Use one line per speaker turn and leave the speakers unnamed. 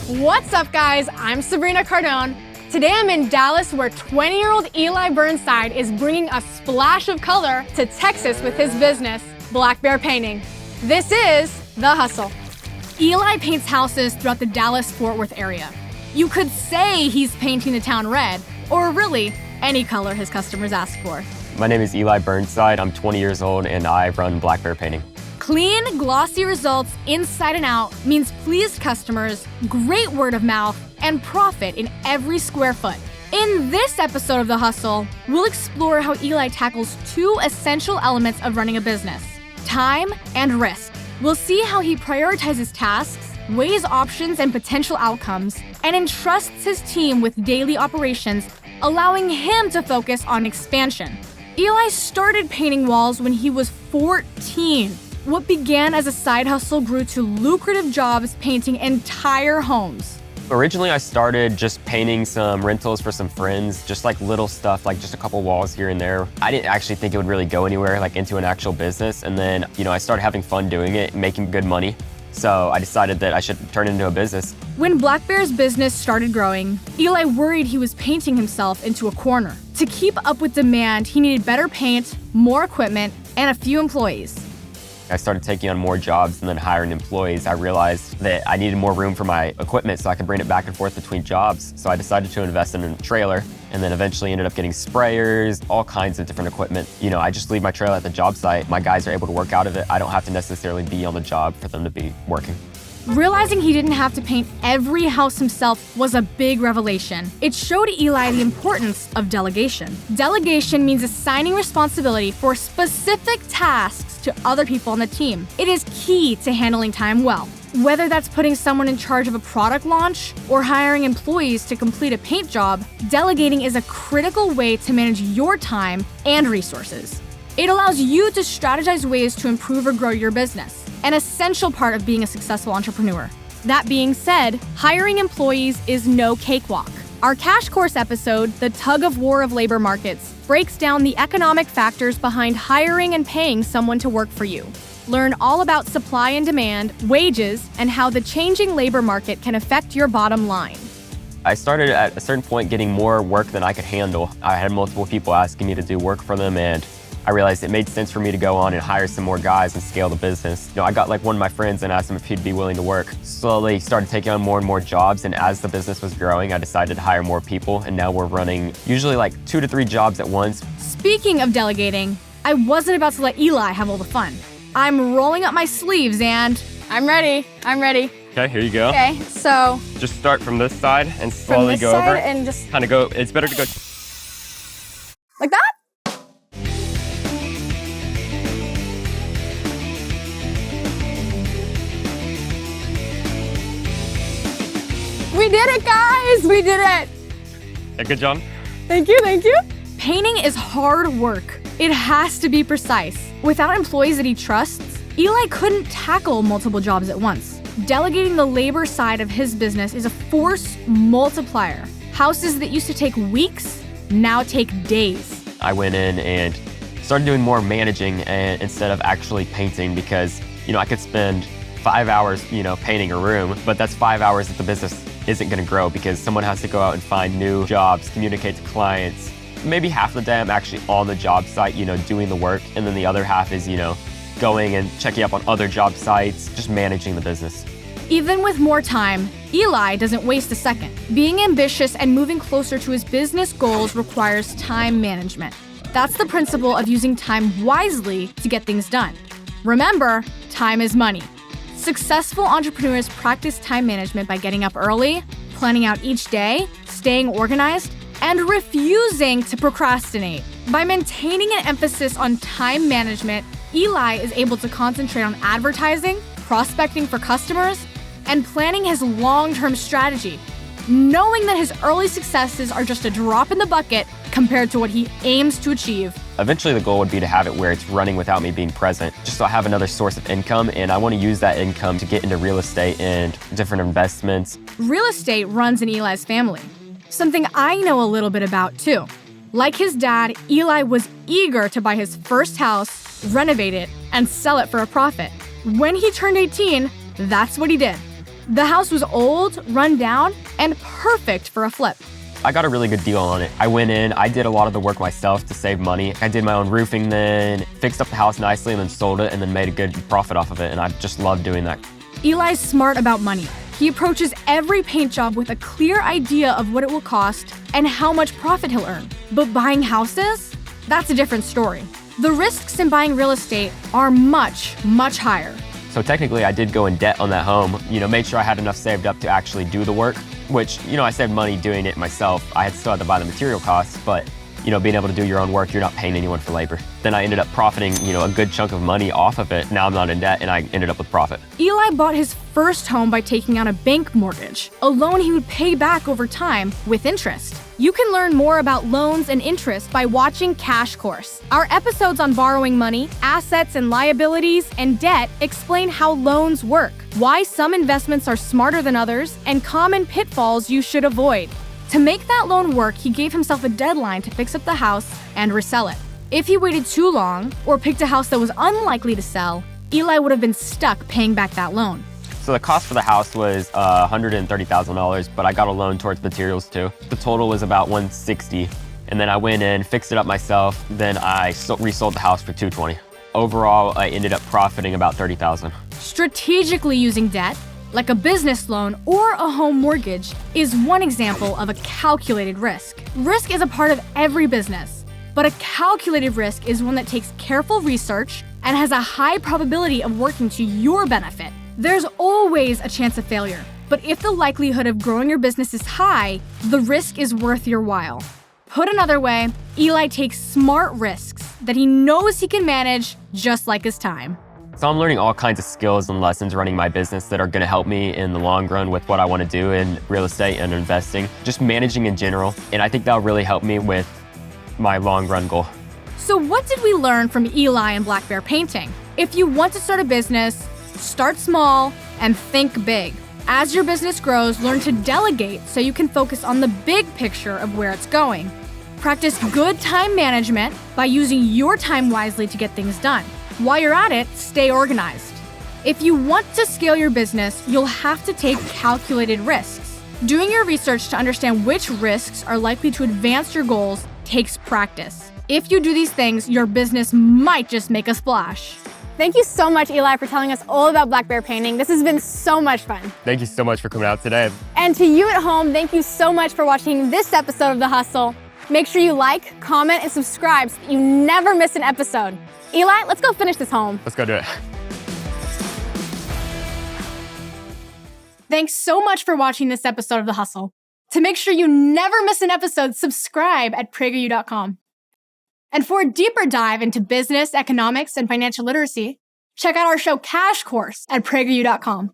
What's up, guys? I'm Sabrina Cardone. Today I'm in Dallas, where 20-year-old Eli Burnside is bringing a splash of color to Texas with his business, Black Bear Painting. This is The Hustle. Eli paints houses throughout the Dallas-Fort Worth area. You could say he's painting the town red, or really, any color his customers ask for.
My name is Eli Burnside. I'm 20 years old and I run Black Bear Painting.
Clean, glossy results inside and out means pleased customers, great word of mouth, and profit in every square foot. In this episode of The Hustle, we'll explore how Eli tackles two essential elements of running a business: time and risk. We'll see how he prioritizes tasks, weighs options and potential outcomes, and entrusts his team with daily operations, allowing him to focus on expansion. Eli started painting walls when he was 14. What began as a side hustle grew to lucrative jobs painting entire homes.
Originally, I started just painting some rentals for some friends, just like little stuff, like just a couple walls here and there. I didn't actually think it would really go anywhere, like into an actual business. And then, I started having fun doing it, making good money. So I decided that I should turn it into a business.
When Black Bear's business started growing, Eli worried he was painting himself into a corner. To keep up with demand, he needed better paint, more equipment, and a few employees.
I started taking on more jobs and then hiring employees. I realized that I needed more room for my equipment so I could bring it back and forth between jobs. So I decided to invest in a trailer and then eventually ended up getting sprayers, all kinds of different equipment. I just leave my trailer at the job site. My guys are able to work out of it. I don't have to necessarily be on the job for them to be working.
Realizing he didn't have to paint every house himself was a big revelation. It showed Eli the importance of delegation. Delegation means assigning responsibility for specific tasks to other people on the team. It is key to handling time well. Whether that's putting someone in charge of a product launch or hiring employees to complete a paint job, delegating is a critical way to manage your time and resources. It allows you to strategize ways to improve or grow your business, an essential part of being a successful entrepreneur. That being said, hiring employees is no cakewalk. Our Cash Course episode, The Tug of War of Labor Markets, breaks down the economic factors behind hiring and paying someone to work for you. Learn all about supply and demand, wages, and how the changing labor market can affect your bottom line.
I started at a certain point getting more work than I could handle. I had multiple people asking me to do work for them, and I realized it made sense for me to go on and hire some more guys and scale the business. I got one of my friends and asked him if he'd be willing to work. Slowly started taking on more and more jobs, and as the business was growing, I decided to hire more people, and now we're running usually 2 to 3 jobs at once.
Speaking of delegating, I wasn't about to let Eli have all the fun. I'm rolling up my sleeves and I'm ready.
Okay, here you go.
Okay, so
Just start from this side and slowly
from this
go
side
over.
and just
Kind of go, it's better to go.
like that? We did it, guys! We did it!
Yeah, good job.
Thank you. Painting is hard work. It has to be precise. Without employees that he trusts, Eli couldn't tackle multiple jobs at once. Delegating the labor side of his business is a force multiplier. Houses that used to take weeks now take days.
I went in and started doing more managing instead of actually painting because, I could spend 5 hours, painting a room, but that's 5 hours that the business isn't going to grow because someone has to go out and find new jobs, communicate to clients. Maybe half the day I'm actually on the job site, doing the work, and then the other half is, going and checking up on other job sites, just managing the business.
Even with more time, Eli doesn't waste a second. Being ambitious and moving closer to his business goals requires time management. That's the principle of using time wisely to get things done. Remember, time is money. Successful entrepreneurs practice time management by getting up early, planning out each day, staying organized, and refusing to procrastinate. By maintaining an emphasis on time management, Eli is able to concentrate on advertising, prospecting for customers, and planning his long-term strategy, knowing that his early successes are just a drop in the bucket compared to what he aims to achieve.
Eventually the goal would be to have it where it's running without me being present, just so I have another source of income, and I want to use that income to get into real estate and different investments.
Real estate runs in Eli's family, something I know a little bit about too. Like his dad, Eli was eager to buy his first house, renovate it, and sell it for a profit. When he turned 18, that's what he did. The house was old, run down, and perfect for a flip.
I got a really good deal on it. I went in, I did a lot of the work myself to save money. I did my own roofing then, fixed up the house nicely, and then sold it, and then made a good profit off of it, and I just love doing that.
Eli's smart about money. He approaches every paint job with a clear idea of what it will cost and how much profit he'll earn. But buying houses? That's a different story. The risks in buying real estate are much, much higher.
So technically I did go in debt on that home, made sure I had enough saved up to actually do the work, which, I saved money doing it myself. I still had to buy the material costs, but, being able to do your own work, you're not paying anyone for labor. Then I ended up profiting, a good chunk of money off of it. Now I'm not in debt and I ended up with profit.
Eli bought his first home by taking out a bank mortgage, a loan he would pay back over time with interest. You can learn more about loans and interest by watching Cash Course. Our episodes on borrowing money, assets and liabilities, and debt explain how loans work, why some investments are smarter than others, and common pitfalls you should avoid. To make that loan work, he gave himself a deadline to fix up the house and resell it. If he waited too long or picked a house that was unlikely to sell, Eli would have been stuck paying back that loan.
So the cost for the house was $130,000, but I got a loan towards materials too. The total was about $160,000. And then I went in, fixed it up myself, then I resold the house for $220,000. Overall, I ended up profiting about $30,000.
Strategically using debt, like a business loan or a home mortgage, is one example of a calculated risk. Risk is a part of every business, but a calculated risk is one that takes careful research and has a high probability of working to your benefit. There's always a chance of failure, but if the likelihood of growing your business is high, the risk is worth your while. Put another way, Eli takes smart risks that he knows he can manage just like his time.
So I'm learning all kinds of skills and lessons running my business that are going to help me in the long run with what I want to do in real estate and investing, just managing in general. And I think that'll really help me with my long run goal.
So what did we learn from Eli and Black Bear Painting? If you want to start a business, start small and think big. As your business grows, learn to delegate so you can focus on the big picture of where it's going. Practice good time management by using your time wisely to get things done. While you're at it, stay organized. If you want to scale your business, you'll have to take calculated risks. Doing your research to understand which risks are likely to advance your goals takes practice. If you do these things, your business might just make a splash.
Thank you so much, Eli, for telling us all about Black Bear Painting. This has been so much fun.
Thank you so much for coming out today.
And to you at home, thank you so much for watching this episode of The Hustle. Make sure you like, comment, and subscribe so that you never miss an episode. Eli, let's go finish this home.
Let's go do it.
Thanks so much for watching this episode of The Hustle. To make sure you never miss an episode, subscribe at PragerU.com. And for a deeper dive into business, economics, and financial literacy, check out our show Cash Course at PragerU.com.